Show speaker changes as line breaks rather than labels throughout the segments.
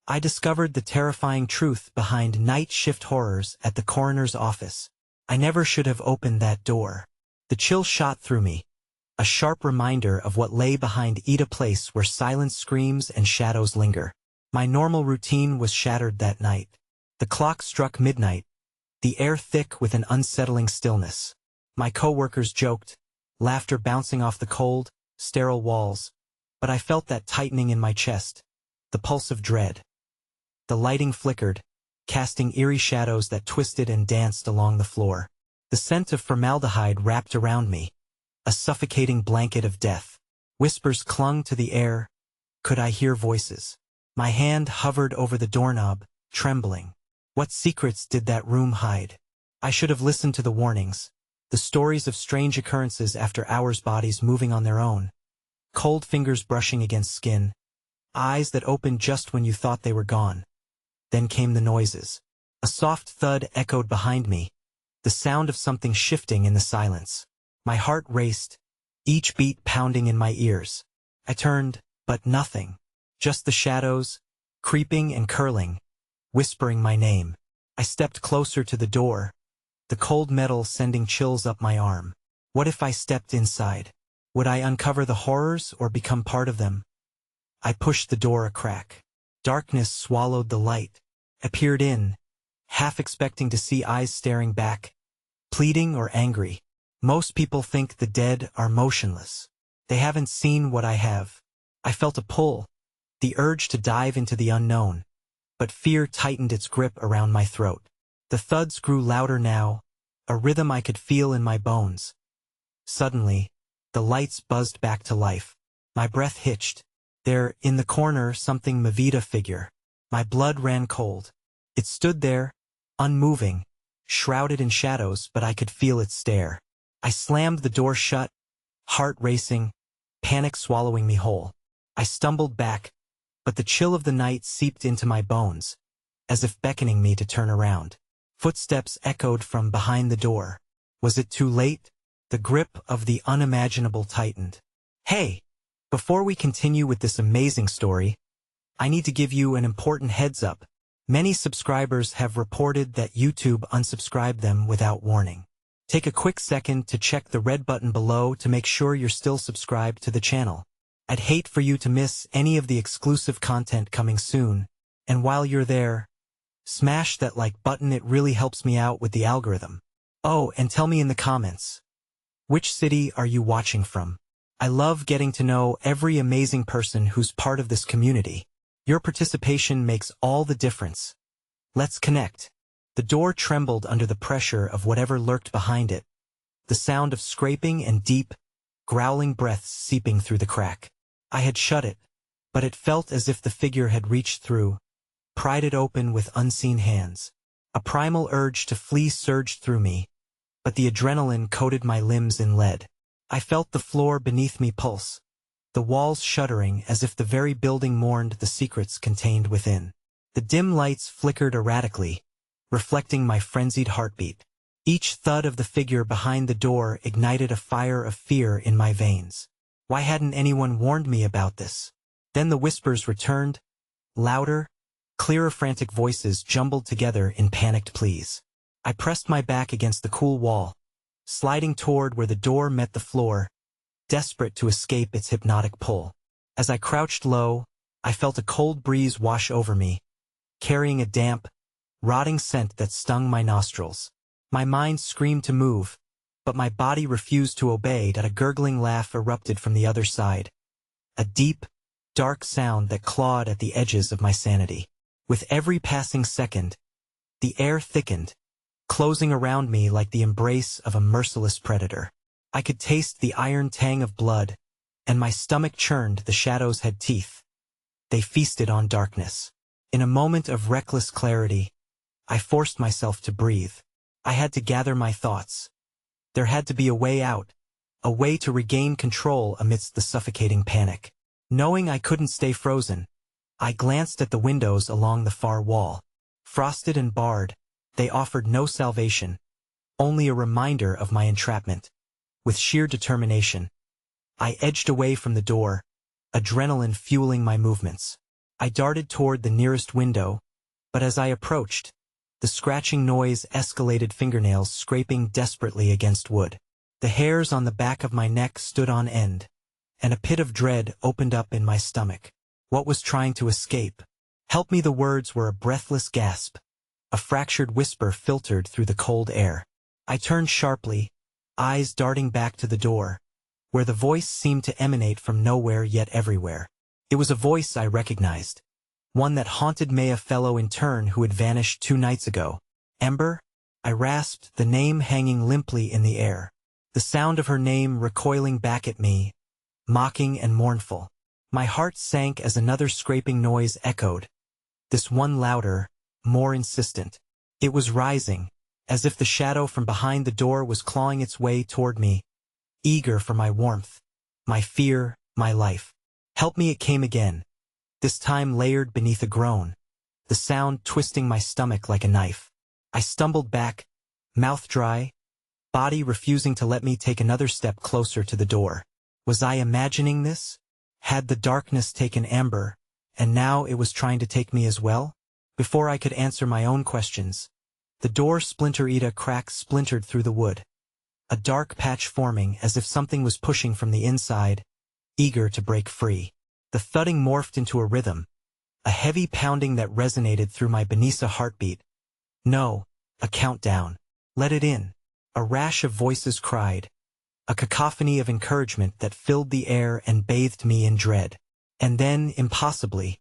I discovered the terrifying truth behind night shift horrors at the coroner's office. I never should have opened that door. The chill shot through me, a sharp reminder of what lay behind a place where silence screams and shadows linger. My normal routine was shattered that night. The clock struck midnight, the air thick with an unsettling stillness. My coworkers joked, laughter bouncing off the cold, sterile walls, but I felt that tightening in my chest, the pulse of dread. The lighting flickered, casting eerie shadows that twisted and danced along the floor. The scent of formaldehyde wrapped around me, a suffocating blanket of death. Whispers clung to the air. Could I hear voices? My hand hovered over the doorknob, trembling. What secrets did that room hide? I should have listened to the warnings, the stories of strange occurrences after hours, bodies moving on their own, cold fingers brushing against skin, eyes that opened just when you thought they were gone. Then came the noises. A soft thud echoed behind me, the sound of something shifting in the silence. My heart raced, each beat pounding in my ears. I turned, but nothing. Just the shadows, creeping and curling, whispering my name. I stepped closer to the door, the cold metal sending chills up my arm. What if I stepped inside? Would I uncover the horrors or become part of them? I pushed the door a crack. Darkness swallowed the light. I peered in, half expecting to see eyes staring back, pleading or angry. Most people think the dead are motionless. They haven't seen what I have. I felt a pull, the urge to dive into the unknown, but fear tightened its grip around my throat. The thuds grew louder now, a rhythm I could feel in my bones. Suddenly, the lights buzzed back to life. My breath hitched. There, in the corner, something Mavita figure. My blood ran cold. It stood there, unmoving, shrouded in shadows, but I could feel its stare. I slammed the door shut, heart racing, panic swallowing me whole. I stumbled back, but the chill of the night seeped into my bones, as if beckoning me to turn around. Footsteps echoed from behind the door. Was it too late? The grip of the unimaginable tightened. Hey! Before we continue with this amazing story, I need to give you an important heads up. Many subscribers have reported that YouTube unsubscribed them without warning. Take a quick second to check the red button below to make sure you're still subscribed to the channel. I'd hate for you to miss any of the exclusive content coming soon, and while you're there, smash that like button. It really helps me out with the algorithm. Oh, and tell me in the comments, which city are you watching from? I love getting to know every amazing person who's part of this community. Your participation makes all the difference. Let's connect. The door trembled under the pressure of whatever lurked behind it, the sound of scraping and deep, growling breaths seeping through the crack. I had shut it, but it felt as if the figure had reached through, pried it open with unseen hands. A primal urge to flee surged through me, but the adrenaline coated my limbs in lead. I felt the floor beneath me pulse, the walls shuddering as if the very building mourned the secrets contained within. The dim lights flickered erratically, reflecting my frenzied heartbeat. Each thud of the figure behind the door ignited a fire of fear in my veins. Why hadn't anyone warned me about this? Then the whispers returned, louder, clearer. Frantic voices jumbled together in panicked pleas. I pressed my back against the cool wall, sliding toward where the door met the floor, desperate to escape its hypnotic pull. As I crouched low, I felt a cold breeze wash over me, carrying a damp, rotting scent that stung my nostrils. My mind screamed to move, but my body refused to obey. A gurgling laugh erupted from the other side, a deep, dark sound that clawed at the edges of my sanity. With every passing second, the air thickened, closing around me like the embrace of a merciless predator. I could taste the iron tang of blood, and my stomach churned. The shadows had teeth. They feasted on darkness. In a moment of reckless clarity, I forced myself to breathe. I had to gather my thoughts. There had to be a way out, a way to regain control amidst the suffocating panic. Knowing I couldn't stay frozen, I glanced at the windows along the far wall. Frosted and barred, they offered no salvation, only a reminder of my entrapment. With sheer determination, I edged away from the door, adrenaline fueling my movements. I darted toward the nearest window, but as I approached, the scratching noise escalated, fingernails scraping desperately against wood. The hairs on the back of my neck stood on end, and a pit of dread opened up in my stomach. What was trying to escape? Help me! The words were a breathless gasp. A fractured whisper filtered through the cold air. I turned sharply, eyes darting back to the door, where the voice seemed to emanate from nowhere yet everywhere. It was a voice I recognized, one that haunted me, a fellow intern who had vanished 2 nights ago. Ember? I rasped, the name hanging limply in the air. The sound of her name recoiling back at me, mocking and mournful. My heart sank as another scraping noise echoed, this one louder, more insistent. It was rising, as if the shadow from behind the door was clawing its way toward me, eager for my warmth, my fear, my life. Help me! It came again, this time layered beneath a groan, the sound twisting my stomach like a knife. I stumbled back, mouth dry, body refusing to let me take another step closer to the door. Was I imagining this? Had the darkness taken Amber, and now it was trying to take me as well? Before I could answer my own questions, the door splintered. A crack splintered through the wood, a dark patch forming as if something was pushing from the inside, eager to break free. The thudding morphed into a rhythm, a heavy pounding that resonated through my beneath a heartbeat. No, a countdown. Let it in. A rash of voices cried, a cacophony of encouragement that filled the air and bathed me in dread. And then, impossibly,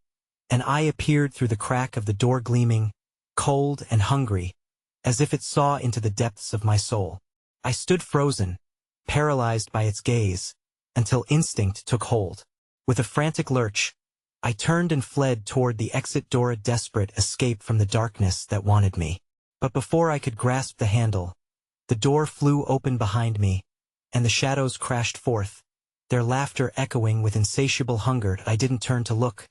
an eye appeared through the crack of the door, gleaming, cold and hungry, as if it saw into the depths of my soul. I stood frozen, paralyzed by its gaze, until instinct took hold. With a frantic lurch, I turned and fled toward the exit door, a desperate escape from the darkness that wanted me. But before I could grasp the handle, the door flew open behind me, and the shadows crashed forth, their laughter echoing with insatiable hunger. I didn't turn to look.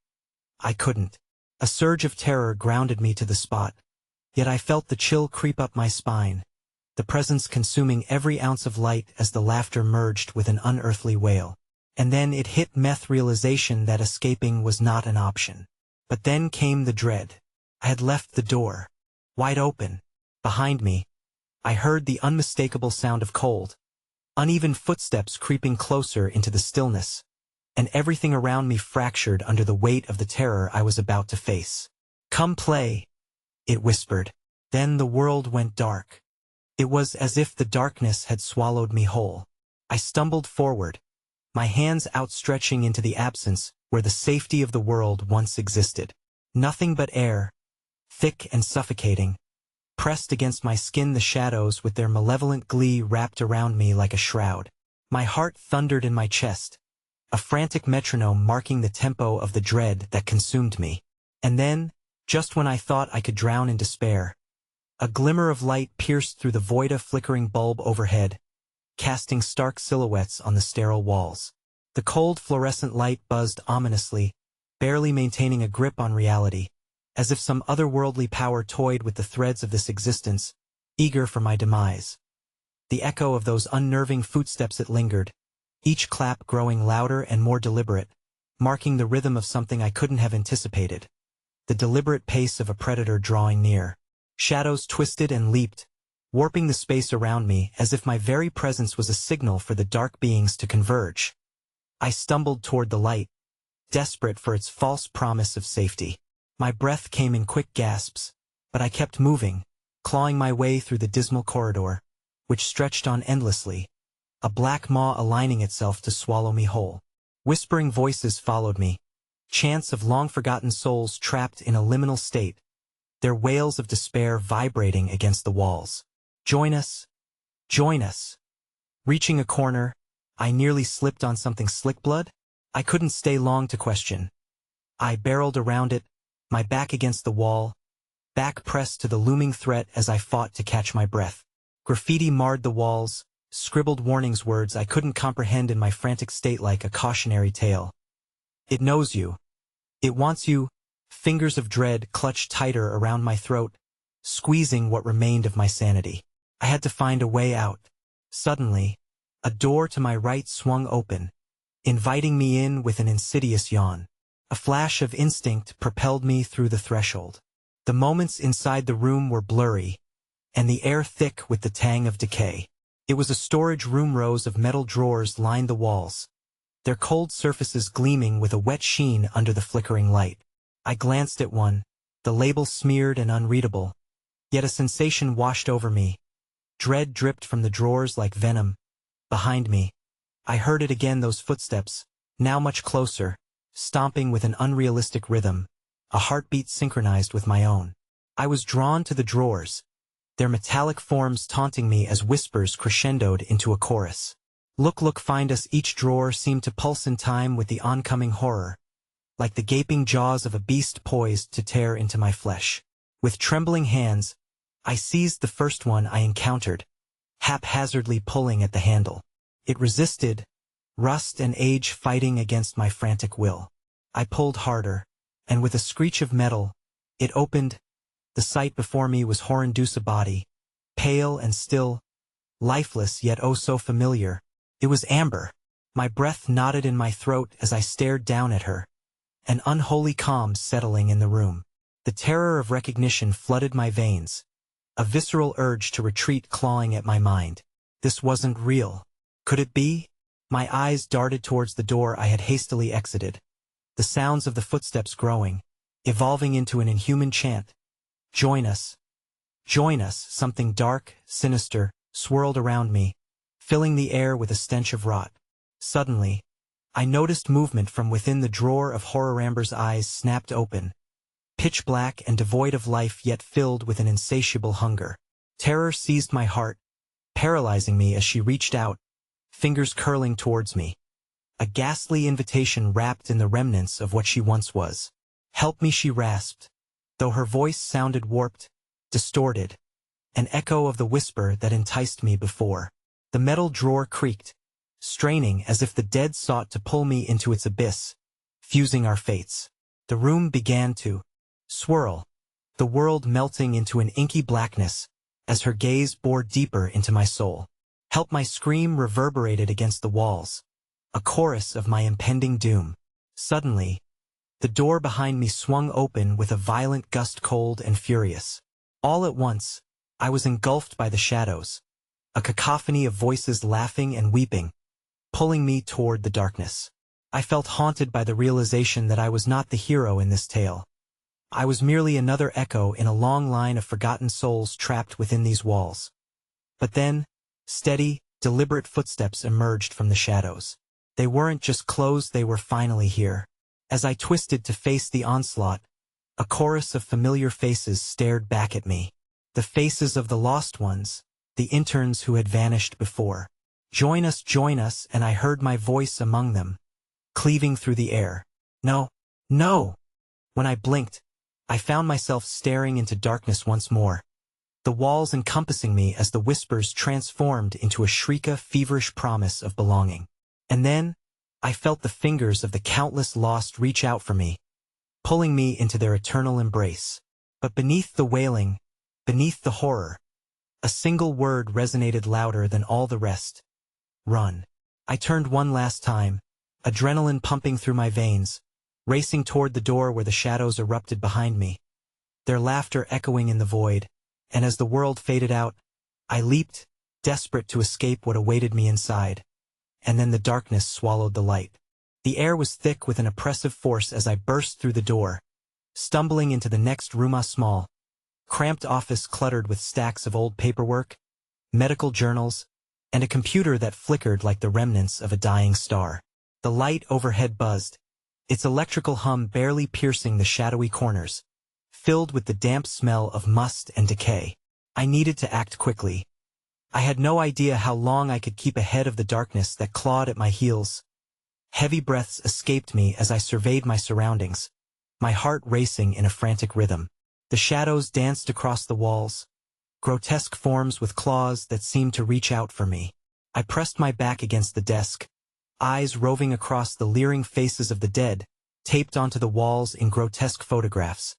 I couldn't. A surge of terror grounded me to the spot, yet I felt the chill creep up my spine, the presence consuming every ounce of light as the laughter merged with an unearthly wail. And then it hit me, realization that escaping was not an option. But then came the dread. I had left the door wide open. Behind me, I heard the unmistakable sound of cold, uneven footsteps creeping closer into the stillness, and everything around me fractured under the weight of the terror I was about to face. "Come play," it whispered. Then the world went dark. It was as if the darkness had swallowed me whole. I stumbled forward, my hands outstretching into the absence where the safety of the world once existed. Nothing but air, thick and suffocating, pressed against my skin. The shadows with their malevolent glee wrapped around me like a shroud. My heart thundered in my chest, a frantic metronome marking the tempo of the dread that consumed me. And then, just when I thought I could drown in despair, a glimmer of light pierced through the void, a flickering bulb overhead, casting stark silhouettes on the sterile walls. The cold fluorescent light buzzed ominously, barely maintaining a grip on reality, as if some otherworldly power toyed with the threads of this existence, eager for my demise. The echo of those unnerving footsteps, it lingered, each clap growing louder and more deliberate, marking the rhythm of something I couldn't have anticipated, the deliberate pace of a predator drawing near. Shadows twisted and leaped, warping the space around me as if my very presence was a signal for the dark beings to converge. I stumbled toward the light, desperate for its false promise of safety. My breath came in quick gasps, but I kept moving, clawing my way through the dismal corridor, which stretched on endlessly, a black maw aligning itself to swallow me whole. Whispering voices followed me, chants of long-forgotten souls trapped in a liminal state, their wails of despair vibrating against the walls. "Join us! Join us!" Reaching a corner, I nearly slipped on something. Slick blood? I couldn't stay long to question. I barreled around it, my back against the wall, back pressed to the looming threat as I fought to catch my breath. Graffiti marred the walls, scribbled warnings, words I couldn't comprehend in my frantic state, like a cautionary tale. "It knows you. It wants you." Fingers of dread clutched tighter around my throat, squeezing what remained of my sanity. I had to find a way out. Suddenly, a door to my right swung open, inviting me in with an insidious yawn. A flash of instinct propelled me through the threshold. The moments inside the room were blurry, and the air thick with the tang of decay. It was a storage room. Rows of metal drawers lined the walls, their cold surfaces gleaming with a wet sheen under the flickering light. I glanced at one, the label smeared and unreadable, yet a sensation washed over me. Dread dripped from the drawers like venom. Behind me, I heard it again, those footsteps, now much closer, stomping with an unrealistic rhythm, a heartbeat synchronized with my own. I was drawn to the drawers, their metallic forms taunting me as whispers crescendoed into a chorus. Look, look, find us. Each drawer seemed to pulse in time with the oncoming horror, like the gaping jaws of a beast poised to tear into my flesh. With trembling hands, I seized the first one I encountered, haphazardly pulling at the handle. It resisted, rust and age fighting against my frantic will. I pulled harder, and with a screech of metal, it opened. The sight before me was Horondeus, a body, pale and still, lifeless yet oh so familiar. It was Amber. My breath knotted in my throat as I stared down at her, an unholy calm settling in the room. The terror of recognition flooded my veins, a visceral urge to retreat clawing at my mind. This wasn't real. Could it be? My eyes darted towards the door I had hastily exited, the sounds of the footsteps growing, evolving into an inhuman chant. Join us. Join us. Something dark, sinister, swirled around me, filling the air with a stench of rot. Suddenly, I noticed movement from within the drawer of horror. Amber's eyes snapped open, pitch black and devoid of life yet filled with an insatiable hunger. Terror seized my heart, paralyzing me as she reached out, fingers curling towards me. A ghastly invitation wrapped in the remnants of what she once was. Help me, she rasped, though her voice sounded warped, distorted, an echo of the whisper that enticed me before. The metal drawer creaked, straining as if the dead sought to pull me into its abyss, fusing our fates. The room began to swirl, the world melting into an inky blackness as her gaze bored deeper into my soul. Help! My scream reverberated against the walls, a chorus of my impending doom. Suddenly, the door behind me swung open with a violent gust, cold and furious. All at once, I was engulfed by the shadows, a cacophony of voices laughing and weeping, pulling me toward the darkness. I felt haunted by the realization that I was not the hero in this tale. I was merely another echo in a long line of forgotten souls trapped within these walls. But then, steady, deliberate footsteps emerged from the shadows. They weren't just closed, they were finally here. As I twisted to face the onslaught, a chorus of familiar faces stared back at me. The faces of the lost ones, the interns who had vanished before. Join us, and I heard my voice among them, cleaving through the air. No, no! When I blinked, I found myself staring into darkness once more, the walls encompassing me as the whispers transformed into a shriek, feverish promise of belonging. And then, I felt the fingers of the countless lost reach out for me, pulling me into their eternal embrace. But beneath the wailing, beneath the horror, a single word resonated louder than all the rest. Run. I turned one last time, adrenaline pumping through my veins, racing toward the door where the shadows erupted behind me, their laughter echoing in the void, and as the world faded out, I leaped, desperate to escape what awaited me inside. And then the darkness swallowed the light. The air was thick with an oppressive force as I burst through the door, stumbling into the next room, a small, cramped office cluttered with stacks of old paperwork, medical journals, and a computer that flickered like the remnants of a dying star. The light overhead buzzed, its electrical hum barely piercing the shadowy corners, filled with the damp smell of must and decay. I needed to act quickly. I had no idea how long I could keep ahead of the darkness that clawed at my heels. Heavy breaths escaped me as I surveyed my surroundings, my heart racing in a frantic rhythm. The shadows danced across the walls, grotesque forms with claws that seemed to reach out for me. I pressed my back against the desk, eyes roving across the leering faces of the dead, taped onto the walls in grotesque photographs,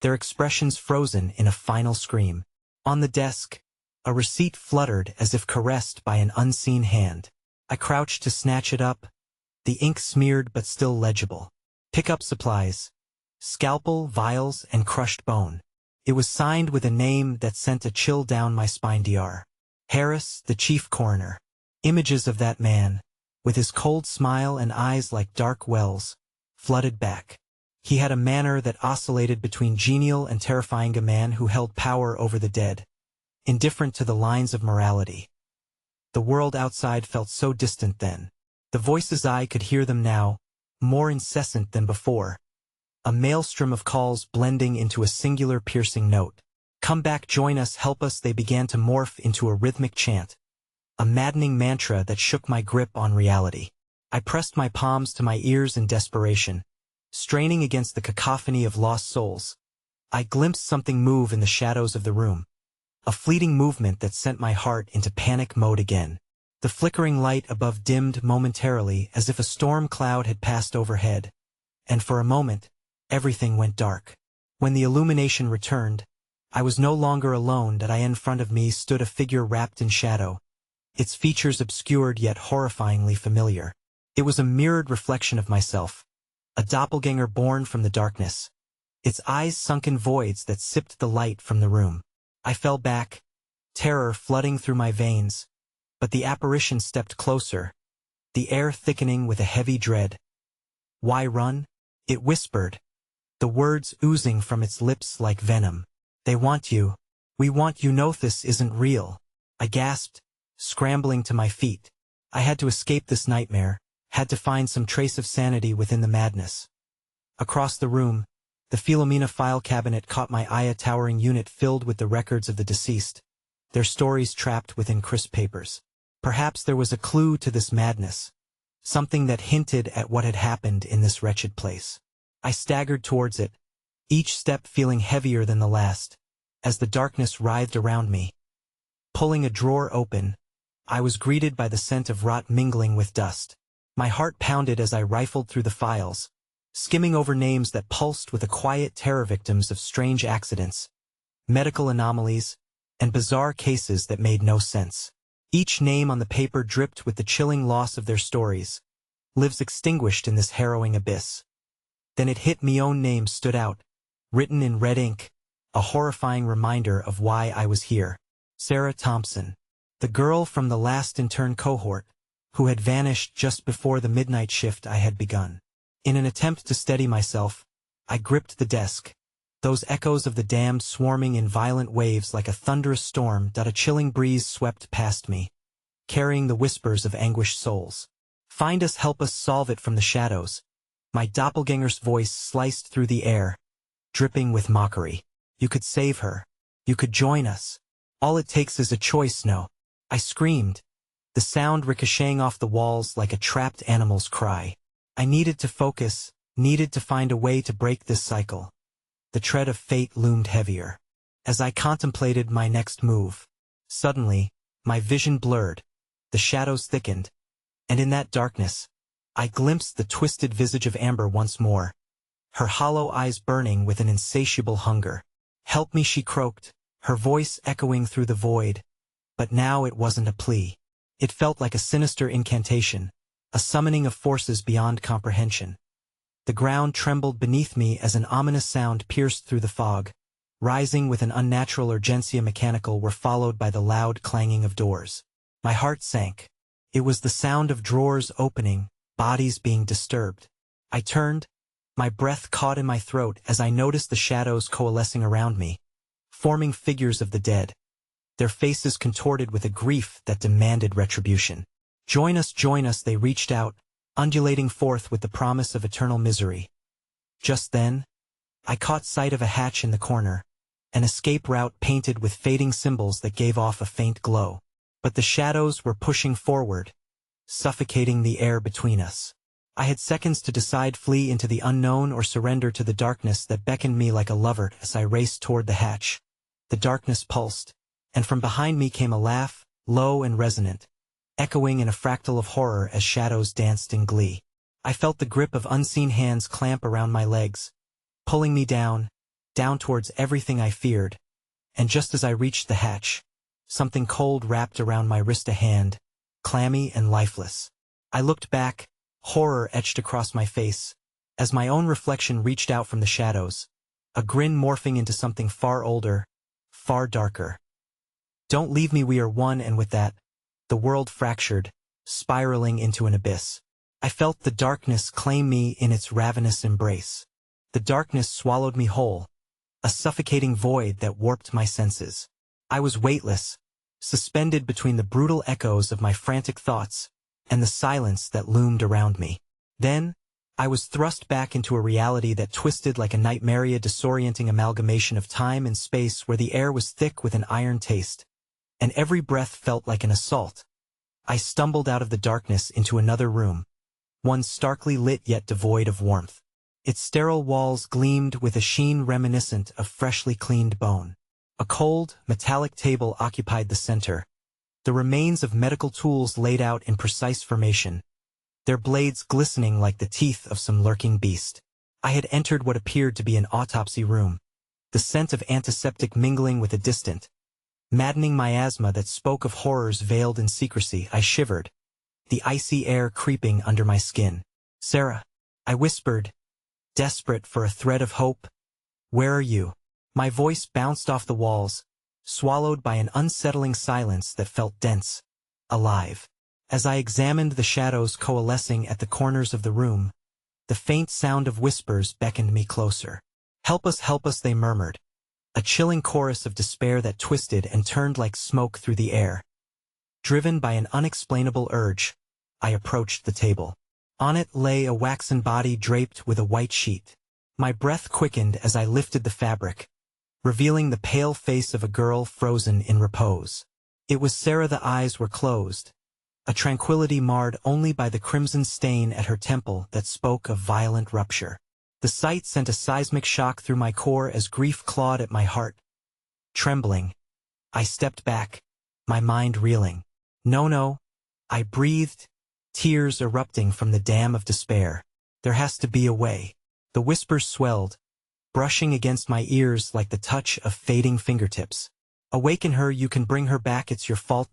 their expressions frozen in a final scream. On the desk, a receipt fluttered as if caressed by an unseen hand. I crouched to snatch it up, the ink smeared but still legible. Pick up supplies. Scalpel, vials, and crushed bone. It was signed with a name that sent a chill down my spine. Dr. Harris, the chief coroner. Images of that man, with his cold smile and eyes like dark wells, flooded back. He had a manner that oscillated between genial and terrifying, a man who held power over the dead, indifferent to the lines of morality. The world outside felt so distant then. The voices, I could hear them now, more incessant than before. A maelstrom of calls blending into a singular piercing note. Come back, join us, help us. They began to morph into a rhythmic chant, a maddening mantra that shook my grip on reality. I pressed my palms to my ears in desperation, straining against the cacophony of lost souls. I glimpsed something move in the shadows of the room, a fleeting movement that sent my heart into panic mode again. The flickering light above dimmed momentarily as if a storm cloud had passed overhead, and for a moment, everything went dark. When the illumination returned, I was no longer alone. In front of me stood a figure wrapped in shadow, its features obscured yet horrifyingly familiar. It was a mirrored reflection of myself, a doppelganger born from the darkness, its eyes sunken voids that sipped the light from the room. I fell back, terror flooding through my veins, but the apparition stepped closer, the air thickening with a heavy dread. Why run? It whispered, the words oozing from its lips like venom. They want you. We want you. No, this isn't real. I gasped, scrambling to my feet. I had to escape this nightmare, had to find some trace of sanity within the madness. Across the room, the Philomena file cabinet caught my eye, a towering unit filled with the records of the deceased, their stories trapped within crisp papers. Perhaps there was a clue to this madness, something that hinted at what had happened in this wretched place. I staggered towards it, each step feeling heavier than the last, as the darkness writhed around me. Pulling a drawer open, I was greeted by the scent of rot mingling with dust. My heart pounded as I rifled through the files, skimming over names that pulsed with a quiet terror, victims of strange accidents, medical anomalies, and bizarre cases that made no sense. Each name on the paper dripped with the chilling loss of their stories, lives extinguished in this harrowing abyss. Then it hit me, own name stood out, written in red ink, a horrifying reminder of why I was here. Sarah Thompson, the girl from the last intern cohort, who had vanished just before the midnight shift I had begun. In an attempt to steady myself, I gripped the desk, those echoes of the damned swarming in violent waves like a thunderous storm. A chilling breeze swept past me, carrying the whispers of anguished souls. Find us, help us, solve it. From the shadows, my doppelganger's voice sliced through the air, dripping with mockery. You could save her. You could join us. All it takes is a choice. No. I screamed, the sound ricocheting off the walls like a trapped animal's cry. I needed to focus, needed to find a way to break this cycle. The tread of fate loomed heavier. As I contemplated my next move, suddenly, my vision blurred, the shadows thickened, and in that darkness, I glimpsed the twisted visage of Amber once more, her hollow eyes burning with an insatiable hunger. Help me, she croaked, her voice echoing through the void. But now it wasn't a plea. It felt like a sinister incantation, a summoning of forces beyond comprehension. The ground trembled beneath me as an ominous sound pierced through the fog, rising with an unnatural urgency. Mechanical were followed by the loud clanging of doors. My heart sank. It was the sound of drawers opening, bodies being disturbed. I turned, my breath caught in my throat as I noticed the shadows coalescing around me, forming figures of the dead, their faces contorted with a grief that demanded retribution. Join us, they reached out, undulating forth with the promise of eternal misery. Just then, I caught sight of a hatch in the corner, an escape route painted with fading symbols that gave off a faint glow. But the shadows were pushing forward, suffocating the air between us. I had seconds to decide: flee into the unknown or surrender to the darkness that beckoned me like a lover. As I raced toward the hatch, the darkness pulsed, and from behind me came a laugh, low and resonant, echoing in a fractal of horror as shadows danced in glee. I felt the grip of unseen hands clamp around my legs, pulling me down towards everything I feared, and just as I reached the hatch, something cold wrapped around my wrist, a hand, clammy and lifeless. I looked back, horror etched across my face, as my own reflection reached out from the shadows, a grin morphing into something far older, far darker. Don't leave me, we are one, and with that, the world fractured, spiraling into an abyss. I felt the darkness claim me in its ravenous embrace. The darkness swallowed me whole, a suffocating void that warped my senses. I was weightless, suspended between the brutal echoes of my frantic thoughts and the silence that loomed around me. Then, I was thrust back into a reality that twisted like a nightmare, disorienting amalgamation of time and space where the air was thick with an iron taste, and every breath felt like an assault. I stumbled out of the darkness into another room, one starkly lit yet devoid of warmth. Its sterile walls gleamed with a sheen reminiscent of freshly cleaned bone. A cold, metallic table occupied the center, the remains of medical tools laid out in precise formation, their blades glistening like the teeth of some lurking beast. I had entered what appeared to be an autopsy room, the scent of antiseptic mingling with a distant, maddening miasma that spoke of horrors veiled in secrecy. I shivered, the icy air creeping under my skin. "Sarah," I whispered, desperate for a thread of hope. "Where are you?" My voice bounced off the walls, swallowed by an unsettling silence that felt dense, alive. As I examined the shadows coalescing at the corners of the room, the faint sound of whispers beckoned me closer. Help us," they murmured, a chilling chorus of despair that twisted and turned like smoke through the air. Driven by an unexplainable urge, I approached the table. On it lay a waxen body draped with a white sheet. My breath quickened as I lifted the fabric, revealing the pale face of a girl frozen in repose. It was Sarah. The eyes were closed, a tranquility marred only by the crimson stain at her temple that spoke of violent rupture. The sight sent a seismic shock through my core as grief clawed at my heart. Trembling, I stepped back, my mind reeling. No, I breathed, tears erupting from the dam of despair. There has to be a way. The whispers swelled, brushing against my ears like the touch of fading fingertips. Awaken her, you can bring her back, it's your fault.